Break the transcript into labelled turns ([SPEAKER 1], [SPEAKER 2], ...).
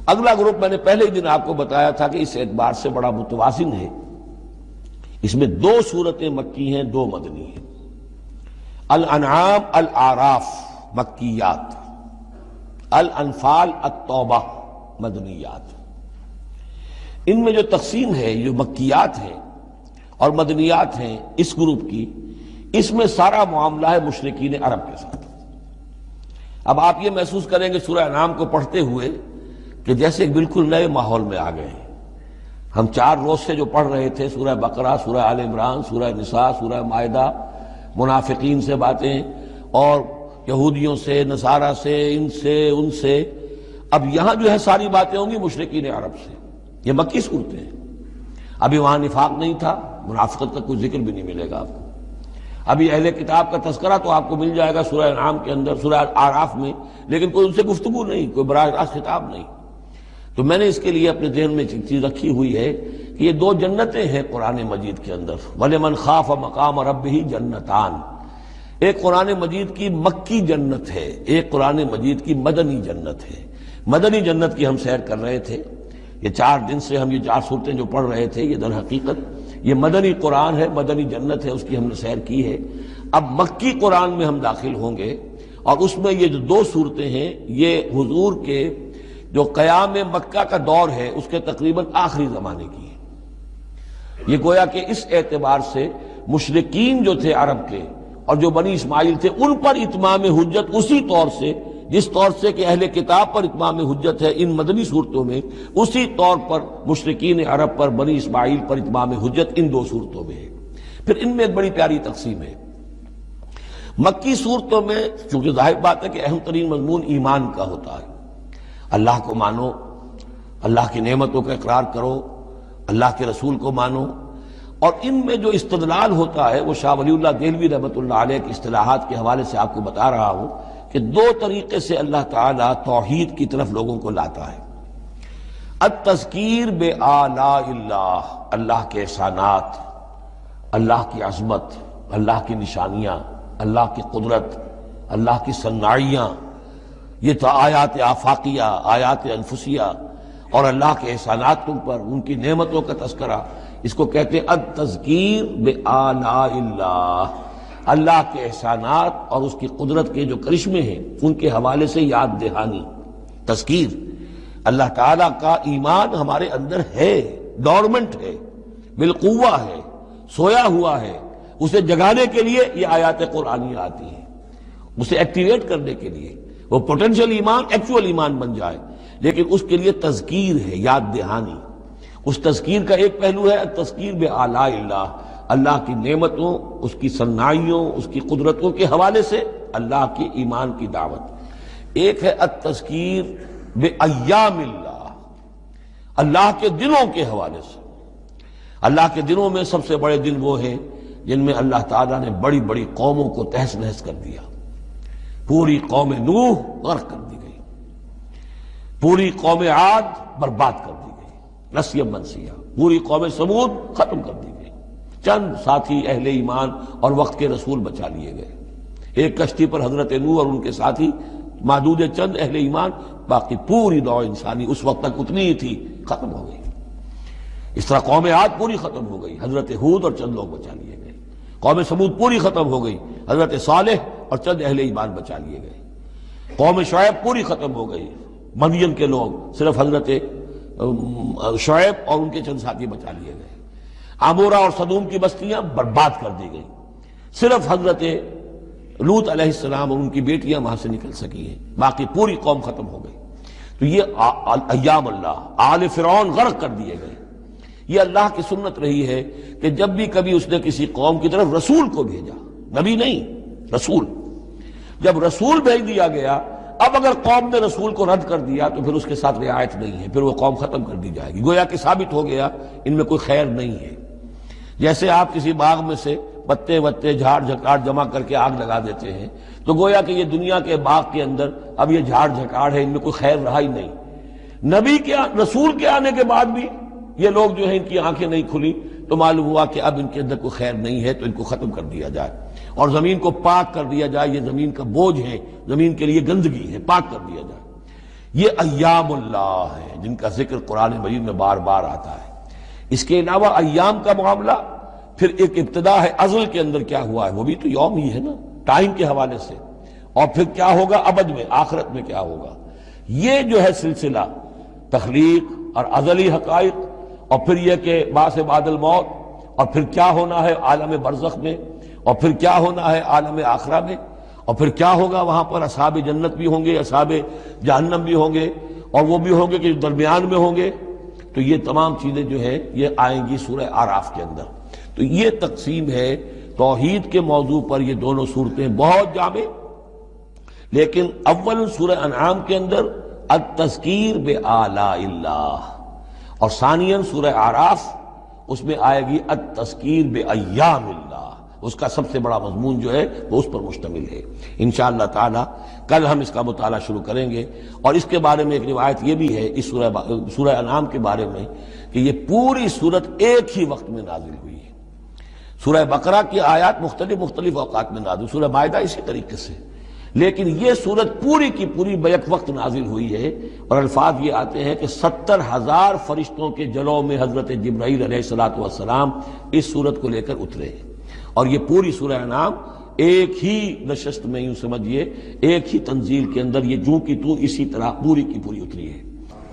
[SPEAKER 1] اگلا گروپ میں نے پہلے ہی دن آپ کو بتایا تھا کہ اس اعتبار سے بڑا متوازن ہے، اس میں 2 سورتیں مکی ہیں، 2 مدنی ہیں۔ الانعام الاعراف مکیات، الانفال التوبہ مدنیات۔ ان میں جو تقسیم ہے، جو مکیات ہیں اور مدنیات ہیں اس گروپ کی، اس میں سارا معاملہ ہے مشرکین عرب کے ساتھ۔ اب آپ یہ محسوس کریں گے سورہ انعام کو پڑھتے ہوئے کہ جیسے ایک بالکل نئے ماحول میں آ گئے ہیں۔ ہم 4 روز سے جو پڑھ رہے تھے سورہ بقرہ، سورہ آل عمران، سورہ نساء، سورہ مائدہ، منافقین سے باتیں اور یہودیوں سے، نصارہ سے، ان سے، اب یہاں جو ہے ساری باتیں ہوں گی مشرکین عرب سے۔ یہ مکی صورتیں ہیں۔ ابھی وہاں نفاق نہیں تھا، منافقت کا کوئی ذکر بھی نہیں ملے گا آپ کو۔ ابھی اہل کتاب کا تذکرہ تو آپ کو مل جائے گا سورہ انعام کے اندر، سورہ اعراف میں، لیکن کوئی ان سے گفتگو نہیں، کوئی براہ راست خطاب نہیں۔ تو میں نے اس کے لیے اپنے ذہن میں ایک چیز رکھی ہوئی ہے کہ یہ 2 جنتیں ہیں قرآن مجید کے اندر، وَلِمَنْ خَافَ مَقَامَ رَبِّهِ جنتان۔ ایک قرآن مجید کی مکی جنت ہے، ایک قرآن مجید کی مدنی جنت ہے۔ مدنی جنت کی ہم سیر کر رہے تھے، یہ 4 دن سے ہم یہ 4 صورتیں جو پڑھ رہے تھے، یہ در حقیقت یہ مدنی قرآن ہے، مدنی جنت ہے، اس کی ہم نے سیر کی ہے۔ اب مکی قرآن میں ہم داخل ہوں گے، اور اس میں یہ جو 2 صورتیں ہیں یہ حضور کے جو قیام مکہ کا دور ہے اس کے تقریباً آخری زمانے کی ہے۔ یہ گویا کہ اس اعتبار سے مشرکین جو تھے عرب کے اور جو بنی اسماعیل تھے ان پر اتمام حجت اسی طور سے، جس طور سے کہ اہل کتاب پر اتمام حجت ہے ان مدنی صورتوں میں، اسی طور پر مشرکین عرب پر، بنی اسماعیل پر اتمام حجت ان 2 صورتوں میں ہے۔ پھر ان میں ایک بڑی پیاری تقسیم ہے۔ مکی صورتوں میں چونکہ ظاہر بات ہے کہ اہم ترین مضمون ایمان کا ہوتا ہے، اللہ کو مانو، اللہ کی نعمتوں کا اقرار کرو، اللہ کے رسول کو مانو، اور ان میں جو استدلال ہوتا ہے وہ شاہ ولی اللہ دہلوی رحمۃ اللہ علیہ کی اصطلاحات کے حوالے سے آپ کو بتا رہا ہوں کہ 2 طریقے سے اللہ تعالیٰ توحید کی طرف لوگوں کو لاتا ہے۔ التذکیر بآلاء اللہ، اللہ کے احسانات، اللہ کی عظمت، اللہ کی نشانیاں، اللہ کی قدرت، اللہ کی صنائیاں، یہ تو آیات آفاقیہ، آیات انفسیہ، اور اللہ کے احسانات تم پر، ان کی نعمتوں کا تذکرہ، اس کو کہتے ہیں التذکیر بآلاء اللہ، اللہ کے احسانات اور اس کی قدرت کے جو کرشمے ہیں ان کے حوالے سے یاد دہانی، تذکیر۔ اللہ تعالیٰ کا ایمان ہمارے اندر ہے، ڈورمنٹ ہے، بالقوہ ہے، سویا ہوا ہے، اسے جگانے کے لیے یہ آیات قرآنی آتی ہیں، اسے ایکٹیویٹ کرنے کے لیے وہ پوٹینشل ایمان ایکچوئل ایمان بن جائے، لیکن اس کے لیے تذکیر ہے، یاد دہانی۔ اس تذکیر کا ایک پہلو ہے التذکیر بآلاء اللہ، اللہ کی نعمتوں، اس کی صنائیوں، اس کی قدرتوں کے حوالے سے اللہ کی ایمان کی دعوت۔ ایک ہے التذکیر بایام اللہ، اللہ کے دنوں کے حوالے سے۔ اللہ کے دنوں میں سب سے بڑے دن وہ ہیں جن میں اللہ تعالیٰ نے بڑی بڑی قوموں کو تہس نہس کر دیا۔ پوری قوم نوح غرق کر دی گئی، پوری قوم عاد برباد کر دی گئی، نسیا منسیا، پوری قوم سمود ختم کر دی گئی، چند ساتھی اہل ایمان اور وقت کے رسول بچا لیے گئے۔ ایک کشتی پر حضرت نوح اور ان کے ساتھی، محدود چند اہل ایمان، باقی پوری نوع انسانی اس وقت تک اتنی ہی تھی، ختم ہو گئی۔ اس طرح قوم عاد پوری ختم ہو گئی، حضرت ہود اور چند لوگ بچا لیے گئے۔ قوم سمود پوری ختم ہو گئی، حضرت صالح اور چند اہل ایمان بچا لیے گئے۔ قوم شعیب پوری ختم ہو گئی، مدین کے لوگ، صرف حضرت شعیب اور ان کے چند ساتھی بچا لیے گئے۔ عمورہ اور صدوم کی بستیاں برباد کر دی گئی، صرف حضرت لوط علیہ السلام اور ان کی بیٹیاں وہاں سے نکل سکی ہیں، باقی پوری قوم ختم ہو گئی۔ تو یہ ایام اللہ، آل فرعون غرق کر دیے گئے۔ یہ اللہ کی سنت رہی ہے کہ جب بھی کبھی اس نے کسی قوم کی طرف رسول کو بھیجا، نبی نہیں، رسول، جب رسول بھیج دیا گیا، اب اگر قوم نے رسول کو رد کر دیا تو پھر اس کے ساتھ رعایت نہیں ہے، پھر وہ قوم ختم کر دی جائے گی، گویا کہ ثابت ہو گیا ان میں کوئی خیر نہیں ہے۔ جیسے آپ کسی باغ میں سے پتے وتے جھاڑ جھکاڑ جمع کر کے آگ لگا دیتے ہیں، تو گویا کہ یہ دنیا کے باغ کے اندر اب یہ جھاڑ جھکاڑ ہے، ان میں کوئی خیر رہا ہی نہیں۔ نبی کے، رسول کے آنے کے بعد بھی یہ لوگ جو ہیں ان کی آنکھیں نہیں کھلی تو معلوم ہوا کہ اب ان کے اندر کوئی خیر نہیں ہے، تو ان کو ختم کر دیا جائے اور زمین کو پاک کر دیا جائے، یہ زمین کا بوجھ ہے، زمین کے لیے گندگی ہے، پاک کر دیا جائے۔ یہ ایام اللہ ہے جن کا ذکر قرآن مجید میں بار بار آتا ہے۔ اس کے علاوہ ایام کا معاملہ پھر ایک ابتدا ہے، ازل کے اندر کیا ہوا ہے وہ بھی تو یوم ہی ہے نا، ٹائم کے حوالے سے، اور پھر کیا ہوگا ابد میں، آخرت میں کیا ہوگا۔ یہ جو ہے سلسلہ تخلیق اور ازلی حقائق، اور پھر یہ کہ بعث بعد الموت، اور پھر کیا ہونا ہے عالم برزخ میں، اور پھر کیا ہونا ہے عالم آخرہ میں، اور پھر کیا ہوگا وہاں پر اصحاب جنت بھی ہوں گے، اصحاب جہنم بھی ہوں گے، اور وہ بھی ہوں گے کہ درمیان میں ہوں گے۔ تو یہ تمام چیزیں جو ہیں یہ آئیں گی سورہ اعراف کے اندر۔ تو یہ تقسیم ہے توحید کے موضوع پر، یہ دونوں صورتیں بہت جامع، لیکن اول سورہ انعام کے اندر التذکیر بآلاء اللہ، اور ثانیاً سورہ اعراف اس میں آئے گی التذکیر بایام اللہ، اس کا سب سے بڑا مضمون جو ہے وہ اس پر مشتمل ہے۔ انشاءاللہ تعالی کل ہم اس کا مطالعہ شروع کریں گے، اور اس کے بارے میں ایک روایت یہ بھی ہے اس سورہ انعام کے بارے میں کہ یہ پوری سورت ایک ہی وقت میں نازل ہوئی ہے۔ سورہ بقرہ کی آیات مختلف اوقات میں نازل، سورہ مائدہ اسی طریقے سے، لیکن یہ سورت پوری کی پوری بیک وقت نازل ہوئی ہے، اور الفاظ یہ آتے ہیں کہ 70,000 فرشتوں کے جلوں میں حضرت جبرائیل علیہ السلام اس سورت کو لے کر اترے ہیں، اور یہ پوری سورہ انعام ایک ہی نشست میں، یوں سمجھیے ایک ہی تنزیل کے اندر یہ جوں کی تو اسی طرح پوری کی پوری اتری ہے۔